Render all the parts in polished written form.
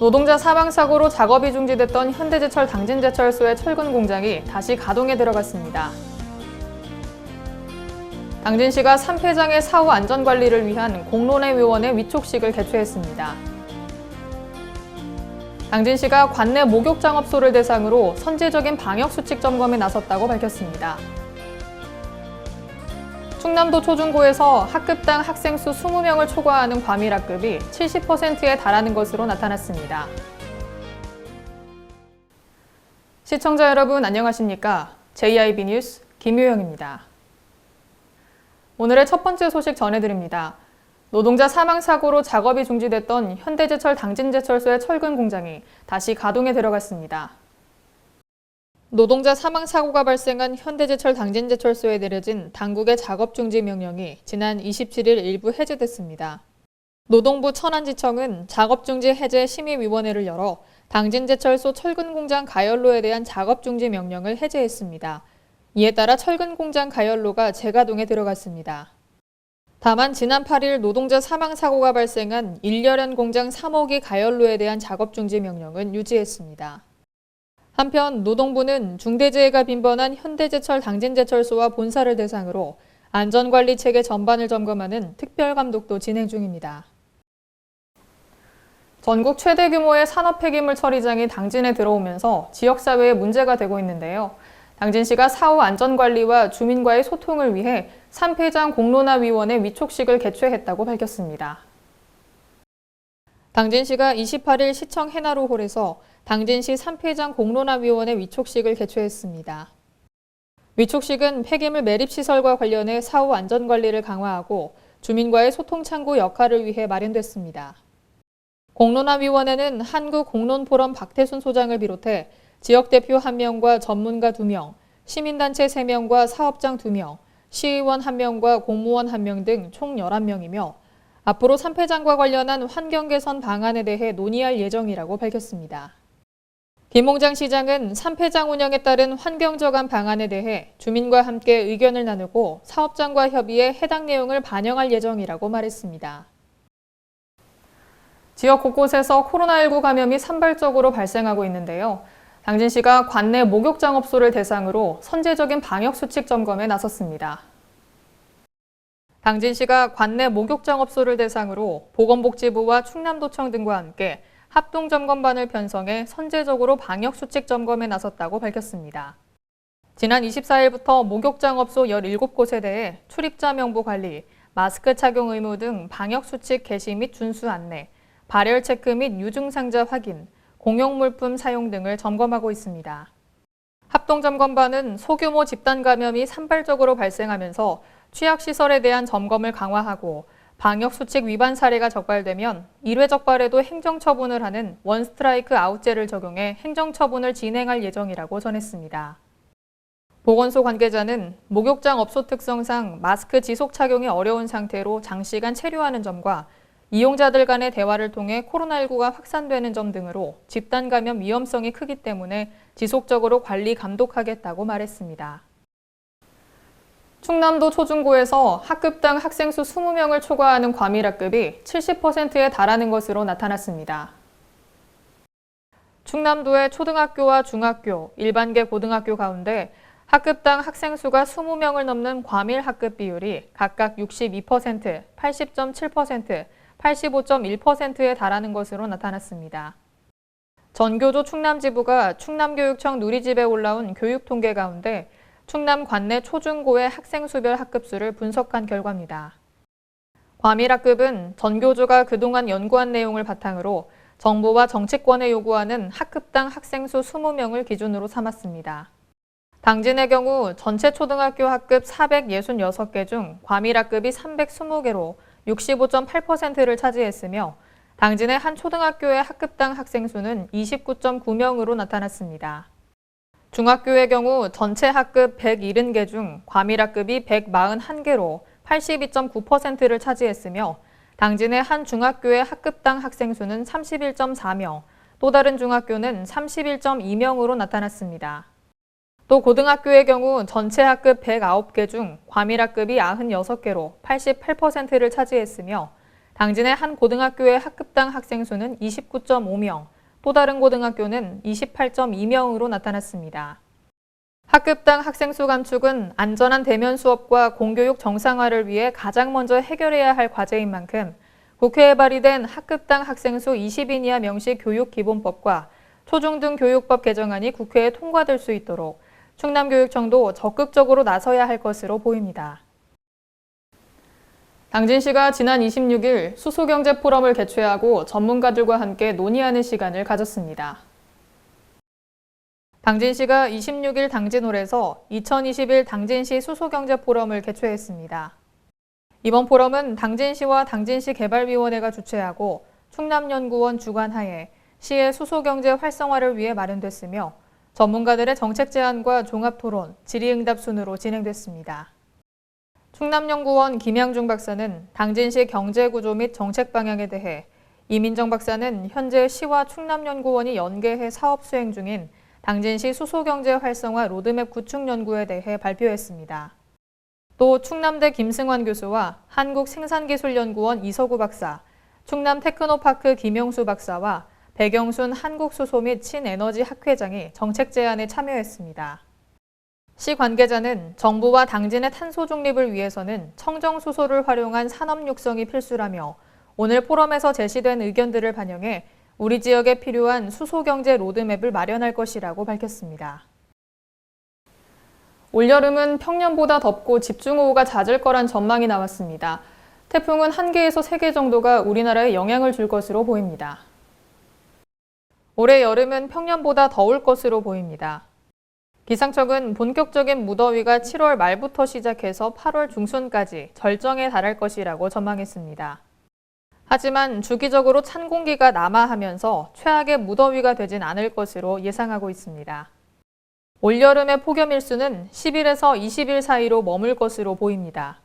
노동자 사망 사고로 작업이 중지됐던 현대제철 당진제철소의 철근 공장이 다시 가동에 들어갔습니다. 당진시가 산폐장의 사후 안전관리를 위한 공론회의원회 위촉식을 개최했습니다. 당진시가 관내 목욕장업소를 대상으로 선제적인 방역수칙 점검에 나섰다고 밝혔습니다. 충남도 초중고에서 학급당 학생 수 20명을 초과하는 과밀학급이 70%에 달하는 것으로 나타났습니다. 시청자 여러분 안녕하십니까? JIB 뉴스 김유영입니다. 오늘의 첫 번째 소식 전해드립니다. 노동자 사망 사고로 작업이 중지됐던 현대제철 당진제철소의 철근 공장이 다시 가동에 들어갔습니다. 노동자 사망 사고가 발생한 현대제철 당진제철소에 내려진 당국의 작업 중지 명령이 지난 27일 일부 해제됐습니다. 노동부 천안지청은 작업 중지 해제 심의위원회를 열어 당진제철소 철근 공장 가열로에 대한 작업 중지 명령을 해제했습니다. 이에 따라 철근 공장 가열로가 재가동에 들어갔습니다. 다만 지난 8일 노동자 사망 사고가 발생한 일렬연 공장 3호기 가열로에 대한 작업 중지 명령은 유지했습니다. 한편 노동부는 중대재해가 빈번한 현대제철 당진제철소와 본사를 대상으로 안전관리 체계 전반을 점검하는 특별감독도 진행 중입니다. 전국 최대 규모의 산업 폐기물 처리장이 당진에 들어오면서 지역사회에 문제가 되고 있는데요. 당진시가 사후 안전관리와 주민과의 소통을 위해 산폐장 공론화위원회 위촉식을 개최했다고 밝혔습니다. 당진시가 28일 시청 해나루홀에서 당진시 산폐장 공론화위원회 위촉식을 개최했습니다. 위촉식은 폐기물 매립시설과 관련해 사후 안전관리를 강화하고 주민과의 소통 창구 역할을 위해 마련됐습니다. 공론화위원회는 한국공론포럼 박태순 소장을 비롯해 지역대표 1명과 전문가 2명, 시민단체 3명과 사업장 2명, 시의원 1명과 공무원 1명 등 총 11명이며 앞으로 산폐장과 관련한 환경 개선 방안에 대해 논의할 예정이라고 밝혔습니다. 김홍장 시장은 산폐장 운영에 따른 환경저감 방안에 대해 주민과 함께 의견을 나누고 사업장과 협의해 해당 내용을 반영할 예정이라고 말했습니다. 지역 곳곳에서 코로나19 감염이 산발적으로 발생하고 있는데요. 당진시가 관내 목욕장업소를 대상으로 선제적인 방역수칙 점검에 나섰습니다. 당진시가 관내 목욕장업소를 대상으로 보건복지부와 충남도청 등과 함께 합동점검반을 편성해 선제적으로 방역수칙 점검에 나섰다고 밝혔습니다. 지난 24일부터 목욕장업소 17곳에 대해 출입자 명부 관리, 마스크 착용 의무 등 방역수칙 개시 및 준수 안내, 발열 체크 및 유증상자 확인, 공용물품 사용 등을 점검하고 있습니다. 합동점검반은 소규모 집단 감염이 산발적으로 발생하면서 취약시설에 대한 점검을 강화하고 방역수칙 위반 사례가 적발되면 1회 적발에도 행정처분을 하는 원스트라이크 아웃제를 적용해 행정처분을 진행할 예정이라고 전했습니다. 보건소 관계자는 목욕장 업소 특성상 마스크 지속 착용이 어려운 상태로 장시간 체류하는 점과 이용자들 간의 대화를 통해 코로나19가 확산되는 점 등으로 집단 감염 위험성이 크기 때문에 지속적으로 관리 감독하겠다고 말했습니다. 충남도 초중고에서 학급당 학생 수 20명을 초과하는 과밀학급이 70%에 달하는 것으로 나타났습니다. 충남도의 초등학교와 중학교, 일반계 고등학교 가운데 학급당 학생 수가 20명을 넘는 과밀학급 비율이 각각 62%, 80.7%, 85.1%에 달하는 것으로 나타났습니다. 전교조 충남지부가 충남교육청 누리집에 올라온 교육 통계 가운데 충남 관내 초중고의 학생 수별 학급수를 분석한 결과입니다. 과밀학급은 전교조가 그동안 연구한 내용을 바탕으로 정부와 정치권에 요구하는 학급당 학생 수 20명을 기준으로 삼았습니다. 당진의 경우 전체 초등학교 학급 466개 중 과밀학급이 320개로 65.8%를 차지했으며 당진의 한 초등학교의 학급당 학생 수는 29.9명으로 나타났습니다. 중학교의 경우 전체 학급 170개 중 과밀학급이 141개로 82.9%를 차지했으며 당진의 한 중학교의 학급당 학생 수는 31.4명, 또 다른 중학교는 31.2명으로 나타났습니다. 또 고등학교의 경우 전체 학급 109개 중 과밀학급이 96개로 88%를 차지했으며 당진의 한 고등학교의 학급당 학생 수는 29.5명, 또 다른 고등학교는 28.2명으로 나타났습니다. 학급당 학생 수 감축은 안전한 대면 수업과 공교육 정상화를 위해 가장 먼저 해결해야 할 과제인 만큼 국회에 발의된 학급당 학생 수 20인 이하 명시 교육기본법과 초중등 교육법 개정안이 국회에 통과될 수 있도록 충남교육청도 적극적으로 나서야 할 것으로 보입니다. 당진시가 지난 26일 수소경제 포럼을 개최하고 전문가들과 함께 논의하는 시간을 가졌습니다. 당진시가 26일 당진홀에서 2021 당진시 수소경제 포럼을 개최했습니다. 이번 포럼은 당진시와 당진시 개발위원회가 주최하고 충남연구원 주관하에 시의 수소경제 활성화를 위해 마련됐으며 전문가들의 정책 제안과 종합토론, 질의응답 순으로 진행됐습니다. 충남연구원 김양중 박사는 당진시 경제구조 및 정책 방향에 대해, 이민정 박사는 현재 시와 충남연구원이 연계해 사업 수행 중인 당진시 수소경제 활성화 로드맵 구축 연구에 대해 발표했습니다. 또 충남대 김승환 교수와 한국생산기술연구원 이서구 박사, 충남테크노파크 김용수 박사와 백영순 한국수소 및 신에너지 학회장이 정책 제안에 참여했습니다. 시 관계자는 정부와 당진의 탄소 중립을 위해서는 청정수소를 활용한 산업 육성이 필수라며 오늘 포럼에서 제시된 의견들을 반영해 우리 지역에 필요한 수소경제 로드맵을 마련할 것이라고 밝혔습니다. 올여름은 평년보다 덥고 집중호우가 잦을 거란 전망이 나왔습니다. 태풍은 1개에서 3개 정도가 우리나라에 영향을 줄 것으로 보입니다. 올해 여름은 평년보다 더울 것으로 보입니다. 기상청은 본격적인 무더위가 7월 말부터 시작해서 8월 중순까지 절정에 달할 것이라고 전망했습니다. 하지만 주기적으로 찬 공기가 남하하면서 최악의 무더위가 되진 않을 것으로 예상하고 있습니다. 올여름의 폭염 일수는 10일에서 20일 사이로 머물 것으로 보입니다.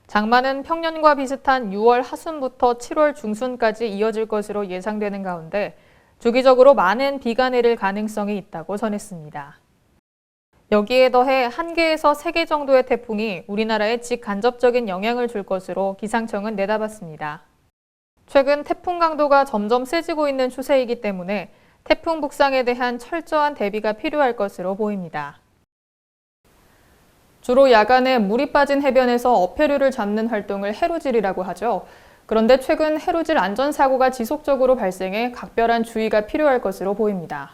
장마는 평년과 비슷한 6월 하순부터 7월 중순까지 이어질 것으로 예상되는 가운데 주기적으로 많은 비가 내릴 가능성이 있다고 전했습니다. 여기에 더해 1개에서 3개 정도의 태풍이 우리나라에 직간접적인 영향을 줄 것으로 기상청은 내다봤습니다. 최근 태풍 강도가 점점 세지고 있는 추세이기 때문에 태풍 북상에 대한 철저한 대비가 필요할 것으로 보입니다. 주로 야간에 물이 빠진 해변에서 어패류를 잡는 활동을 해루질이라고 하죠. 그런데 최근 해루질 안전사고가 지속적으로 발생해 각별한 주의가 필요할 것으로 보입니다.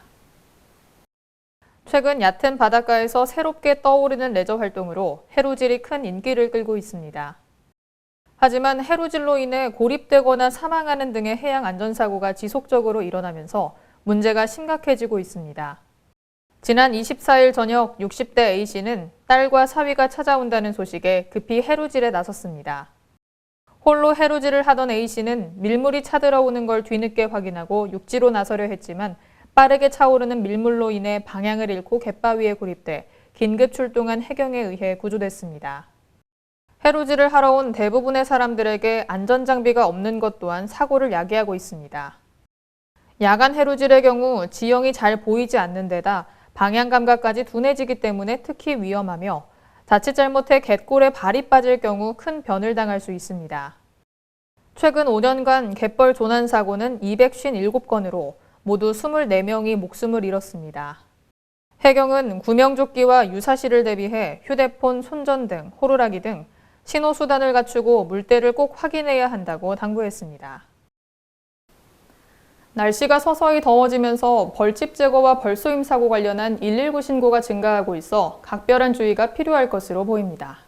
최근 얕은 바닷가에서 새롭게 떠오르는 레저 활동으로 해루질이 큰 인기를 끌고 있습니다. 하지만 해루질로 인해 고립되거나 사망하는 등의 해양 안전사고가 지속적으로 일어나면서 문제가 심각해지고 있습니다. 지난 24일 저녁 60대 A씨는 딸과 사위가 찾아온다는 소식에 급히 해루질에 나섰습니다. 홀로 해루질을 하던 A씨는 밀물이 차들어오는 걸 뒤늦게 확인하고 육지로 나서려 했지만 빠르게 차오르는 밀물로 인해 방향을 잃고 갯바위에 고립돼 긴급 출동한 해경에 의해 구조됐습니다. 해루질을 하러 온 대부분의 사람들에게 안전장비가 없는 것 또한 사고를 야기하고 있습니다. 야간 해루질의 경우 지형이 잘 보이지 않는 데다 방향 감각까지 둔해지기 때문에 특히 위험하며 자칫 잘못해 갯골에 발이 빠질 경우 큰 변을 당할 수 있습니다. 최근 5년간 갯벌 조난 사고는 257건으로 모두 24명이 목숨을 잃었습니다. 해경은 구명조끼와 유사시를 대비해 휴대폰, 손전등, 호루라기 등 신호수단을 갖추고 물때를 꼭 확인해야 한다고 당부했습니다. 날씨가 서서히 더워지면서 벌집 제거와 벌쏘임 사고 관련한 119 신고가 증가하고 있어 각별한 주의가 필요할 것으로 보입니다.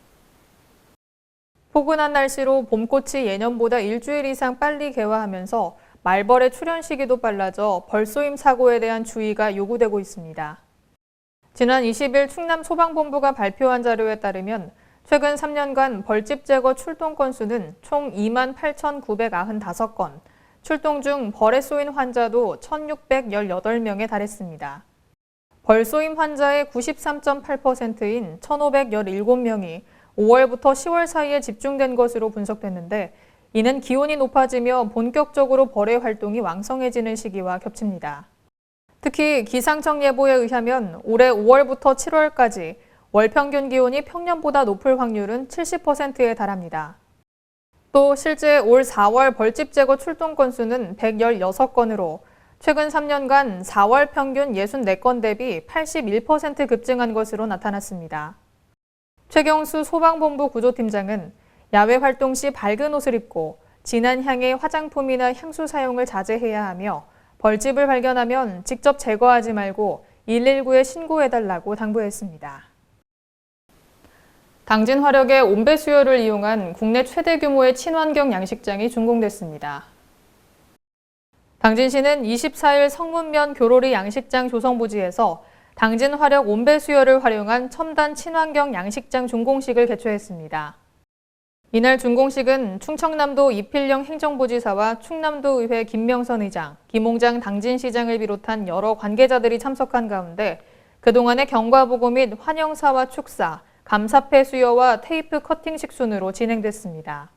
포근한 날씨로 봄꽃이 예년보다 일주일 이상 빨리 개화하면서 말벌의 출현 시기도 빨라져 벌쏘임 사고에 대한 주의가 요구되고 있습니다. 지난 20일 충남소방본부가 발표한 자료에 따르면 최근 3년간 벌집 제거 출동 건수는 총 28,995건, 출동 중 벌에 쏘인 환자도 1,618명에 달했습니다. 벌 쏘임 환자의 93.8%인 1,517명이 5월부터 10월 사이에 집중된 것으로 분석됐는데 이는 기온이 높아지며 본격적으로 벌의 활동이 왕성해지는 시기와 겹칩니다. 특히 기상청 예보에 의하면 올해 5월부터 7월까지 월 평균 기온이 평년보다 높을 확률은 70%에 달합니다. 또 실제 올 4월 벌집 제거 출동 건수는 116건으로 최근 3년간 4월 평균 64건 대비 81% 급증한 것으로 나타났습니다. 최경수 소방본부 구조팀장은 야외 활동 시 밝은 옷을 입고 진한 향의 화장품이나 향수 사용을 자제해야 하며 벌집을 발견하면 직접 제거하지 말고 119에 신고해달라고 당부했습니다. 당진 화력의 온배 수요를 이용한 국내 최대 규모의 친환경 양식장이 준공됐습니다. 당진시는 24일 성문면 교로리 양식장 조성 부지에서 당진 화력 온배 수요를 활용한 첨단 친환경 양식장 준공식을 개최했습니다. 이날 준공식은 충청남도 이필영 행정부지사와 충남도의회 김명선 의장, 김홍장 당진시장을 비롯한 여러 관계자들이 참석한 가운데 그동안의 경과보고 및 환영사와 축사, 감사패 수여와 테이프 커팅식 순으로 진행됐습니다.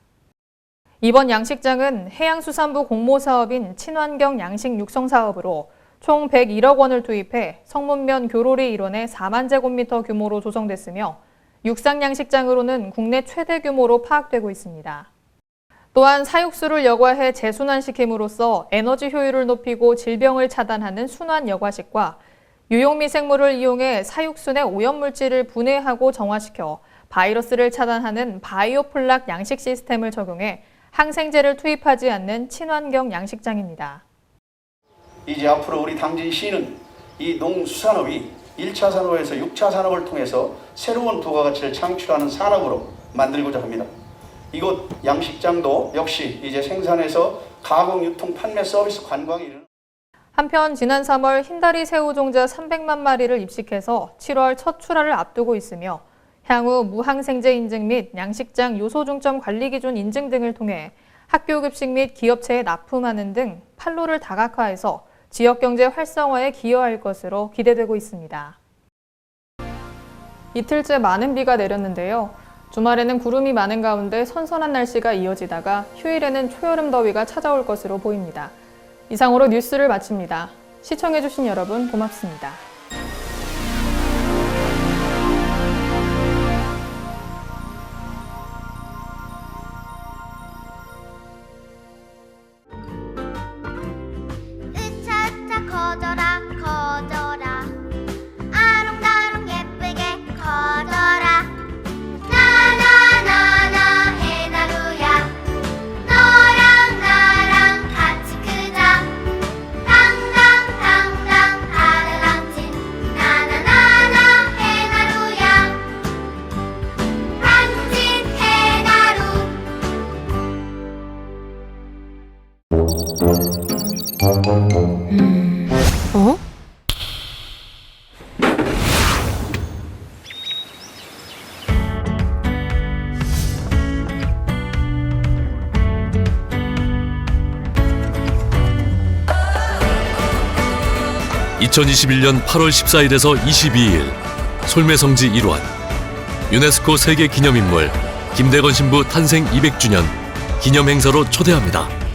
이번 양식장은 해양수산부 공모사업인 친환경 양식 육성 사업으로 총 101억 원을 투입해 성문면 교로리 일원의 4만 제곱미터 규모로 조성됐으며 육상양식장으로는 국내 최대 규모로 파악되고 있습니다. 또한 사육수를 여과해 재순환시킴으로써 에너지 효율을 높이고 질병을 차단하는 순환 여과식과 유용미생물을 이용해 사육수 내 오염물질을 분해하고 정화시켜 바이러스를 차단하는 바이오플락 양식 시스템을 적용해 항생제를 투입하지 않는 친환경 양식장입니다. 이제 앞으로 우리 당진시는 이 농수산업이 1차 산업에서 6차 산업을 통해서 새로운 부가가치를 창출하는 산업으로 만들고자 합니다. 이곳 양식장도 역시 이제 생산에서 가공, 유통, 판매, 서비스, 관광이 이르는 한편 지난 3월 흰다리 새우 종자 300만 마리를 입식해서 7월 첫 출하를 앞두고 있으며 향후 무항생제 인증 및 양식장 요소중점 관리 기준 인증 등을 통해 학교 급식 및 기업체에 납품하는 등 판로를 다각화해서 지역경제 활성화에 기여할 것으로 기대되고 있습니다. 이틀째 많은 비가 내렸는데요. 주말에는 구름이 많은 가운데 선선한 날씨가 이어지다가 휴일에는 초여름 더위가 찾아올 것으로 보입니다. 이상으로 뉴스를 마칩니다. 시청해주신 여러분 고맙습니다. 커져라 커져라 아롱다롱 예쁘게 커져라 나나나나 해나루야 너랑 나랑 같이 크자 당당당당 하늘랑진 나나나나 해나루야 당진 해나루 어? 2021년 8월 14일에서 22일 솔매성지 일환 유네스코 세계기념인물 김대건 신부 탄생 200주년 기념행사로 초대합니다.